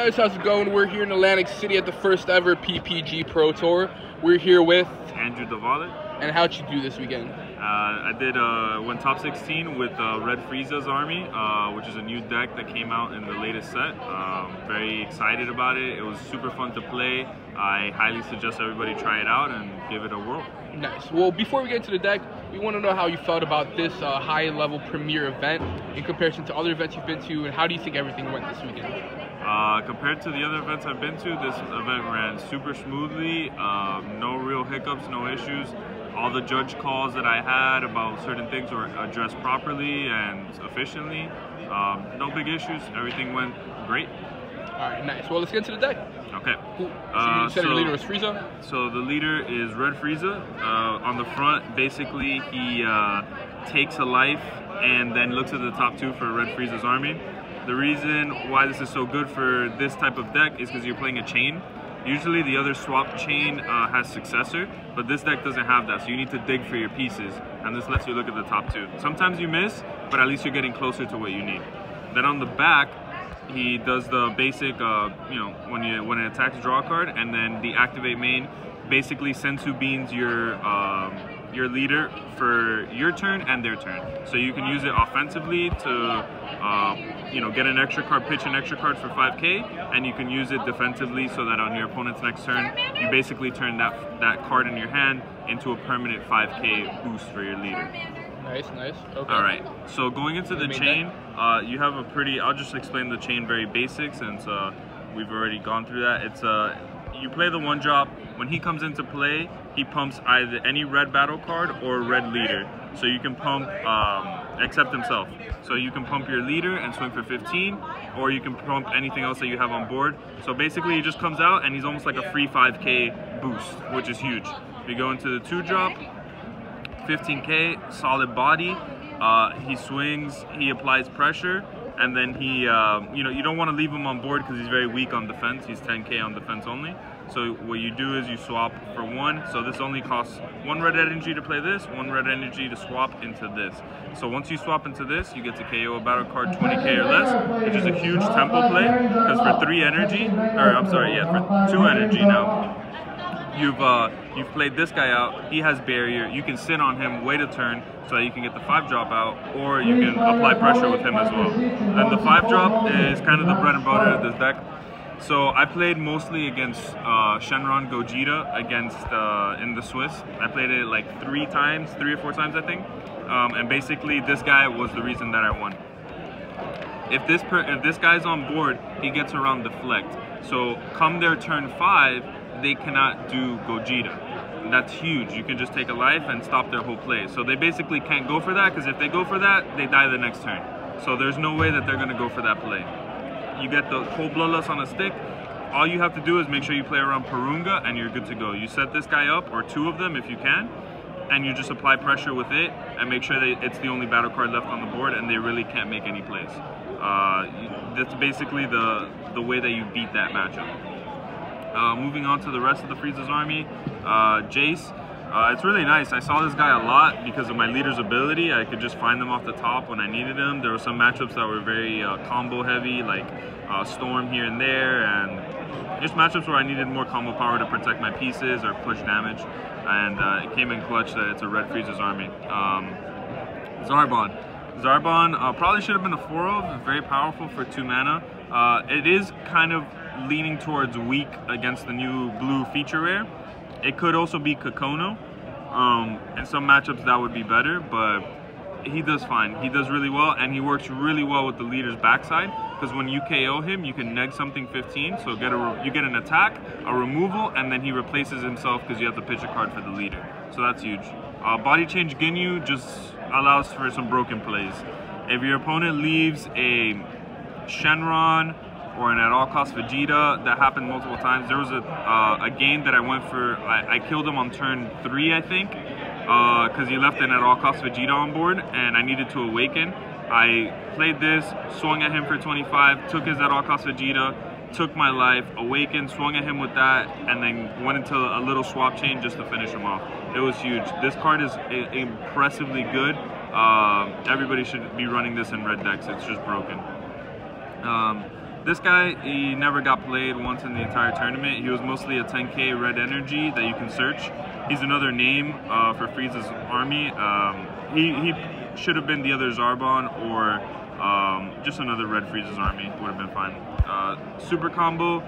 guys, how's it going? We're here in Atlantic City at the first ever PPG Pro Tour. We're here with Andrew Dovale. And how'd you do this weekend? Went top 16 with Red Frieza's army, which is a new deck that came out in the latest set. Very excited about it. It was super fun to play. I highly suggest everybody try it out and give it a whirl. Nice. Well, before we get into the deck, we want to know how you felt about this high-level premier event in comparison to other events you've been to, and how do you think everything went this weekend? Compared to the other events I've been to, this event ran super smoothly. No real hiccups, no issues. All the judge calls that I had about certain things were addressed properly and efficiently. No big issues. Everything went great. All right, nice. Well, let's get into the deck. Okay. Cool. So you said your leader was Frieza? So the leader is Red Frieza. On the front, basically, he takes a life and then looks at the top two for Red Frieza's army. The reason why this is so good for this type of deck is because you're playing a chain. Usually the other swap chain has successor, but this deck doesn't have that, so you need to dig for your pieces, and this lets you look at the top two. Sometimes you miss, but at least you're getting closer to what you need. Then on the back, he does the basic, when it attacks, draw a card, and then the activate main basically sensu beans your leader for your turn and their turn. So you can use it offensively to get an extra card, pitch an extra card for 5k, and you can use it defensively so that on your opponent's next turn, you basically turn that card in your hand into a permanent 5k boost for your leader. Nice, nice. Okay. All right, so going into the chain, you have a pretty, I'll just explain the chain very basic since we've already gone through that. It's you play the one drop. When he comes into play, he pumps either any red battle card or red leader. So you can pump, except himself. So you can pump your leader and swing for 15, or you can pump anything else that you have on board. So basically he just comes out and he's almost like a free 5k boost, which is huge. We go into the 2-drop, 15k, solid body. He swings, he applies pressure, and then he, you don't want to leave him on board because he's very weak on defense. He's 10k on defense only. So what you do is you swap for 1. So this only costs 1 red energy to play this, 1 red energy to swap into this. So once you swap into this, you get to KO a battle card 20k or less, which is a huge tempo play because for 3 energy, for 2 energy now, you've played this guy out. He has barrier. You can sit on him, wait a turn so that you can get the 5-drop out, or you can apply pressure with him as well. And the 5-drop is kind of the bread and butter of this deck. So I played mostly against Shenron Gogeta in the Swiss. I played it like 3 or 4 times I think. And basically this guy was the reason that I won. If this guy's on board, he gets around deflect. So come their turn 5, they cannot do Gogeta. That's huge. You can just take a life and stop their whole play. So they basically can't go for that, because if they go for that, they die the next turn. So there's no way that they're going to go for that play. You get the cold bloodlust on a stick. All you have to do is make sure you play around Purunga and you're good to go. You set this guy up, or 2 of them if you can, and you just apply pressure with it and make sure that it's the only battle card left on the board and they really can't make any plays. That's basically the way that you beat that matchup. Moving on to the rest of the Frieza's army, Jace. It's really nice. I saw this guy a lot because of my leader's ability. I could just find them off the top when I needed them. There were some matchups that were very combo heavy, like Storm here and there, and just matchups where I needed more combo power to protect my pieces or push damage. And it came in clutch that it's a Red Frieza's army. Zarbon. Zarbon probably should have been a 4-of, very powerful for 2 mana. It is kind of leaning towards weak against the new blue feature rare. It could also be Kakono. In some matchups that would be better, but he does fine. He does really well, and he works really well with the leader's backside, because when you KO him, you can neg something 15, so you get an attack, a removal, and then he replaces himself because you have to pitch a card for the leader. So that's huge. Body Change Ginyu just allows for some broken plays. If your opponent leaves a Shenron or an at all cost Vegeta, that happened multiple times. There was a game that I went for, I killed him on turn 3 I think, because he left an at all cost Vegeta on board and I needed to awaken. I played this, swung at him for 25, took his at all cost Vegeta, took my life, awakened, swung at him with that, and then went into a little swap chain just to finish him off. It was huge. This card is impressively good. Everybody should be running this in red decks. It's just broken. This guy, he never got played once in the entire tournament. He was mostly a 10k red energy that you can search. He's another name for Frieza's army. He should have been the other Zarbon or just another red Frieza's army. Would have been fine. Super combo,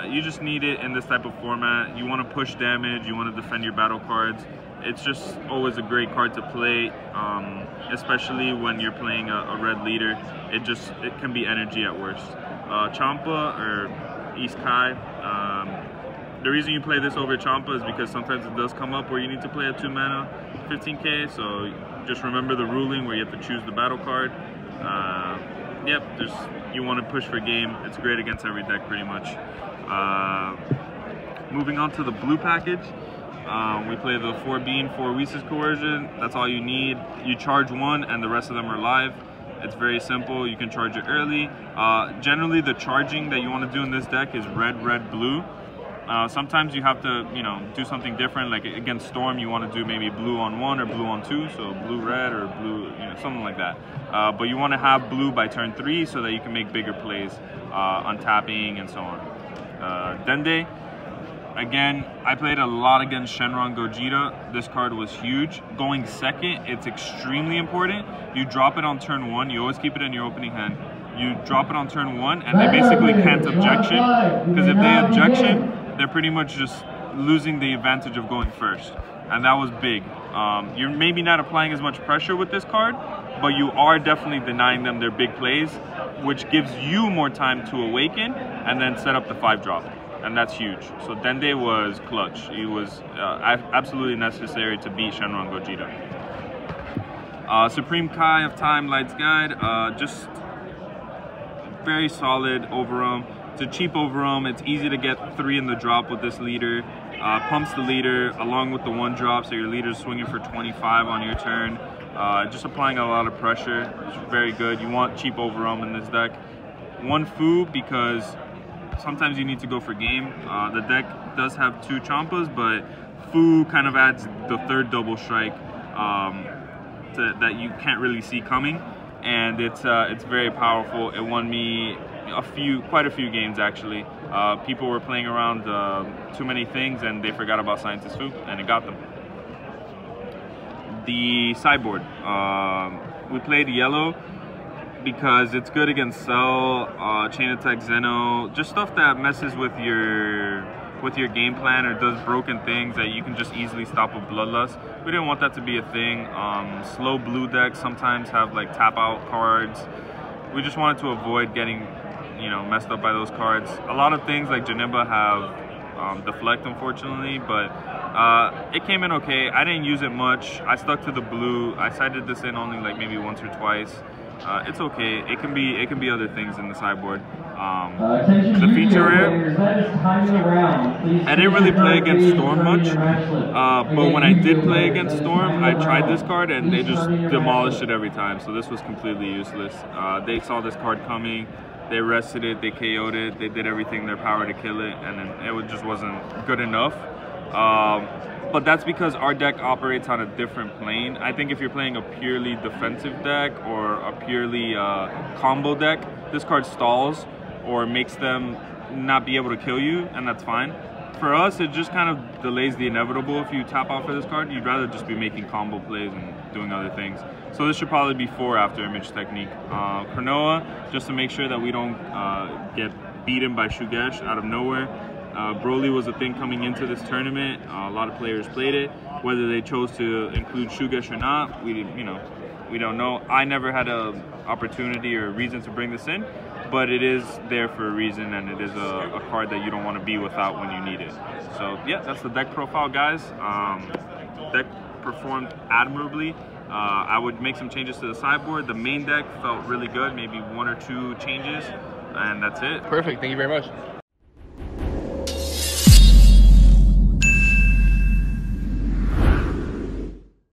you just need it in this type of format. You want to push damage, you want to defend your battle cards. It's just always a great card to play, especially when you're playing a red leader. It can be energy at worst. Champa or East Kai. The reason you play this over Champa is because sometimes it does come up where you need to play a 2 mana 15k, so just remember the ruling where you have to choose the battle card. Yep, you want to push for game. It's great against every deck pretty much. Moving on to the blue package. We play the 4 Bean, 4 Whis Coercion. That's all you need. You charge 1 and the rest of them are live. It's very simple. You can charge it early. Generally, the charging that you want to do in this deck is red, red, blue. Sometimes you have to, do something different. Like against Storm, you want to do maybe blue on 1 or blue on 2, so blue, red, or blue, something like that. But you want to have blue by turn 3 so that you can make bigger plays on tapping and so on. Dende. Again, I played a lot against Shenron Gogeta. This card was huge. Going second, it's extremely important. You drop it on turn 1. You always keep it in your opening hand. You drop it on turn 1, and they basically can't objection. Because if they objection, they're pretty much just losing the advantage of going first. And that was big. You're maybe not applying as much pressure with this card, but you are definitely denying them their big plays, which gives you more time to awaken and then set up the 5-drop. And that's huge. So Dende was clutch. He was absolutely necessary to beat Shenron Gogeta. Supreme Kai of Time Light's Guide, just very solid Overwhelm. It's a cheap Overwhelm. It's easy to get 3 in the drop with this leader. Pumps the leader along with the 1-drop, so your leader's swinging for 25 on your turn. Just applying a lot of pressure. It's very good. You want cheap Overwhelm in this deck. 1 Fu because sometimes you need to go for game. The deck does have 2 Champas, but Fu kind of adds the 3rd double strike that you can't really see coming, and it's very powerful. It won me quite a few games actually. People were playing around too many things and they forgot about Scientist Fu, and it got them. The sideboard, we played yellow because it's good against Cell, Chain Attack Zeno, just stuff that messes with your game plan or does broken things that you can just easily stop with Bloodlust. We didn't want that to be a thing. Slow blue decks sometimes have like tap out cards. We just wanted to avoid getting messed up by those cards. A lot of things like Janemba have deflect, unfortunately, but it came in okay. I didn't use it much. I stuck to the blue. I sided this in only like maybe once or twice. It's okay. It can be other things in the sideboard. The feature rare, I didn't really play against Storm much, but when I did play against Storm, I tried this card and they just demolished it every time. So this was completely useless. They saw this card coming, they rested it, they KO'd it, they did everything in their power to kill it, and then it just wasn't good enough. But that's because our deck operates on a different plane. I think if you're playing a purely defensive deck or a purely combo deck, this card stalls or makes them not be able to kill you, and that's fine. For us, it just kind of delays the inevitable. If you tap out for this card, you'd rather just be making combo plays and doing other things. So this should probably be 4 after Image Technique. Cronoa, just to make sure that we don't get beaten by Shugesh out of nowhere. Broly was a thing coming into this tournament. A lot of players played it. Whether they chose to include Shugesh or not, we don't know. I never had an opportunity or reason to bring this in, but it is there for a reason, and it is a card that you don't want to be without when you need it. So yeah, that's the deck profile, guys. Deck performed admirably. I would make some changes to the sideboard. The main deck felt really good, maybe 1 or 2 changes, and that's it. Perfect. Thank you very much.